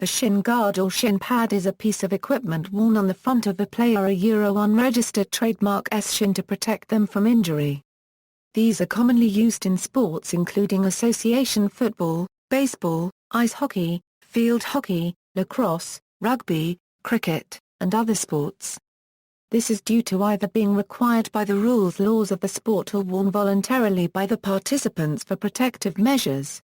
A shin guard or shin pad is a piece of equipment worn on the front of a player, a unregistered trademark shin, to protect them from injury. These are commonly used in sports including association football, baseball, ice hockey, field hockey, lacrosse, rugby, cricket, and other sports. This is due to either being required by the laws of the sport or worn voluntarily by the participants for protective measures.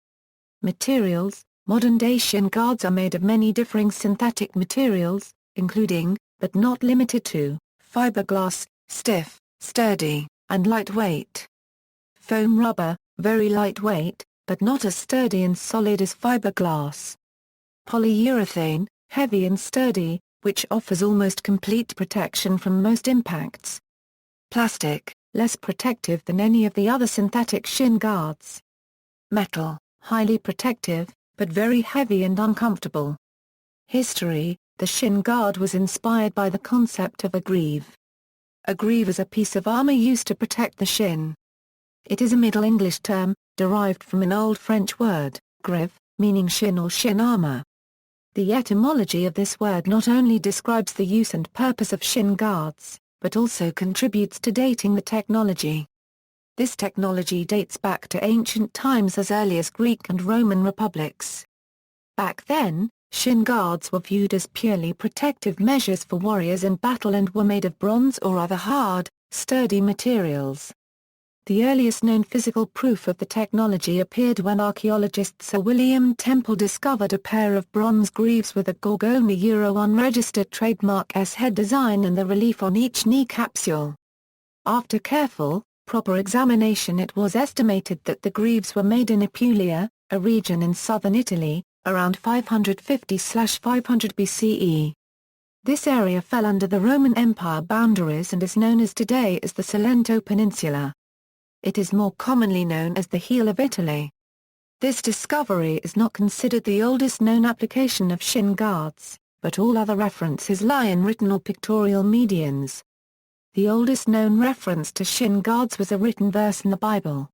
Materials: modern-day shin guards are made of many differing synthetic materials, including, but not limited to, fiberglass, stiff, sturdy, and lightweight. Foam rubber, very lightweight, but not as sturdy and solid as fiberglass. Polyurethane, heavy and sturdy, which offers almost complete protection from most impacts. Plastic, less protective than any of the other synthetic shin guards. Metal, highly protective, but very heavy and uncomfortable. History: the shin guard was inspired by the concept of a greave. A greave is a piece of armor used to protect the shin. It is a Middle English term, derived from an Old French word, greve, meaning shin or shin armor. The etymology of this word not only describes the use and purpose of shin guards, but also contributes to dating the technology. This technology dates back to ancient times, as early as Greek and Roman republics. Back then, shin guards were viewed as purely protective measures for warriors in battle and were made of bronze or other hard, sturdy materials. The earliest known physical proof of the technology appeared when archaeologist Sir William Temple discovered a pair of bronze greaves with a Gorgona unregistered trademark head design and the relief on each knee capsule. After careful, proper examination, it was estimated that the greaves were made in Apulia, a region in southern Italy, around 550–500 BCE. This area fell under the Roman Empire boundaries and is known as today as the Salento Peninsula. It is more commonly known as the heel of Italy. This discovery is not considered the oldest known application of shin guards, but all other references lie in written or pictorial mediums. The oldest known reference to shin guards was a written verse in the Bible.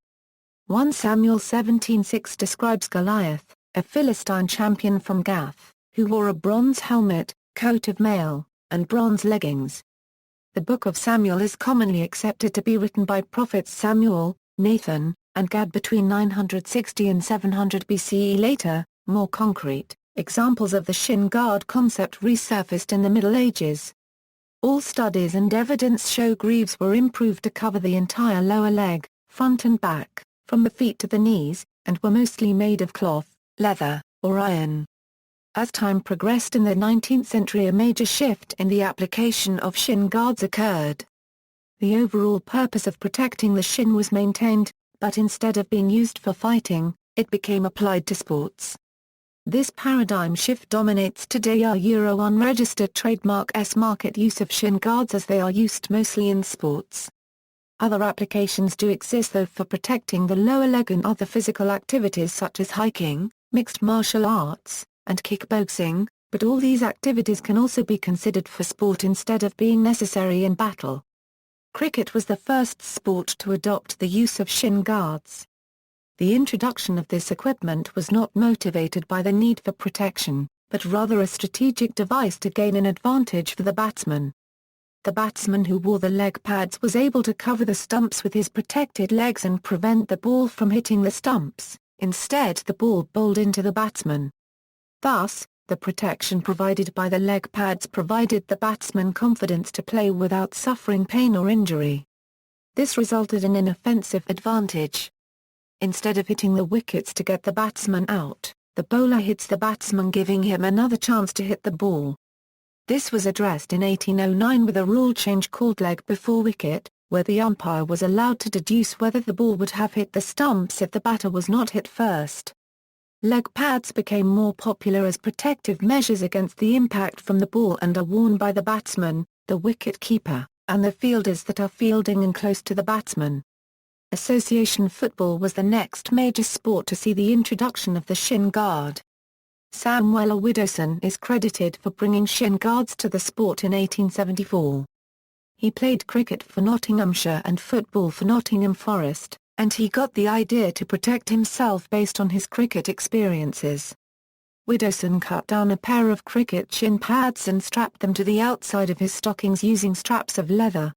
1 Samuel 17:6 describes Goliath, a Philistine champion from Gath, who wore a bronze helmet, coat of mail, and bronze leggings. The Book of Samuel is commonly accepted to be written by prophets Samuel, Nathan, and Gad between 960 and 700 BCE. Later, more concrete, examples of the shin guard concept resurfaced in the Middle Ages. All studies and evidence show greaves were improved to cover the entire lower leg, front and back, from the feet to the knees, and were mostly made of cloth, leather, or iron. As time progressed in the 19th century, a major shift in the application of shin guards occurred. The overall purpose of protecting the shin was maintained, but instead of being used for fighting, it became applied to sports. This paradigm shift dominates today our unregistered trademark market use of shin guards, as they are used mostly in sports. Other applications do exist though for protecting the lower leg and other physical activities such as hiking, mixed martial arts, and kickboxing, but all these activities can also be considered for sport instead of being necessary in battle. Cricket was the first sport to adopt the use of shin guards. The introduction of this equipment was not motivated by the need for protection, but rather a strategic device to gain an advantage for the batsman. The batsman who wore the leg pads was able to cover the stumps with his protected legs and prevent the ball from hitting the stumps. Instead, the ball bowled into the batsman. Thus, the protection provided by the leg pads provided the batsman confidence to play without suffering pain or injury. This resulted in an offensive advantage. Instead of hitting the wickets to get the batsman out, the bowler hits the batsman, giving him another chance to hit the ball. This was addressed in 1809 with a rule change called leg before wicket, where the umpire was allowed to deduce whether the ball would have hit the stumps if the batter was not hit first. Leg pads became more popular as protective measures against the impact from the ball and are worn by the batsman, the wicket keeper, and the fielders that are fielding and close to the batsman. Association football was the next major sport to see the introduction of the shin guard. Samuel Widdowson is credited for bringing shin guards to the sport in 1874. He played cricket for Nottinghamshire and football for Nottingham Forest, and he got the idea to protect himself based on his cricket experiences. Widdowson cut down a pair of cricket shin pads and strapped them to the outside of his stockings using straps of leather.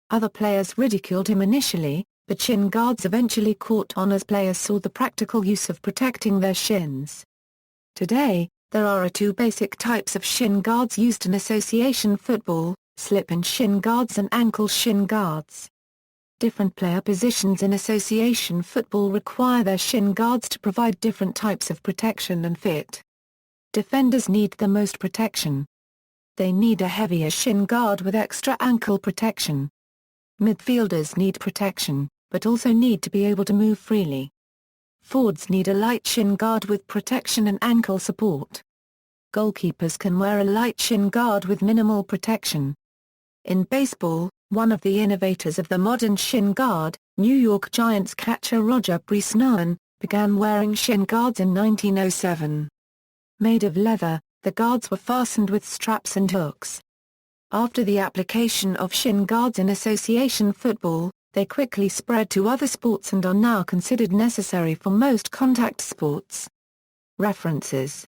Other players ridiculed him initially, but shin guards eventually caught on as players saw the practical use of protecting their shins. Today, there are two basic types of shin guards used in association football: slip-in shin guards and ankle shin guards. Different player positions in association football require their shin guards to provide different types of protection and fit. Defenders need the most protection. They need a heavier shin guard with extra ankle protection. Midfielders need protection, but also need to be able to move freely. Forwards need a light shin guard with protection and ankle support. Goalkeepers can wear a light shin guard with minimal protection. In baseball, one of the innovators of the modern shin guard, New York Giants catcher Roger Bresnahan, began wearing shin guards in 1907. Made of leather, the guards were fastened with straps and hooks. After the application of shin guards in association football, they quickly spread to other sports and are now considered necessary for most contact sports. References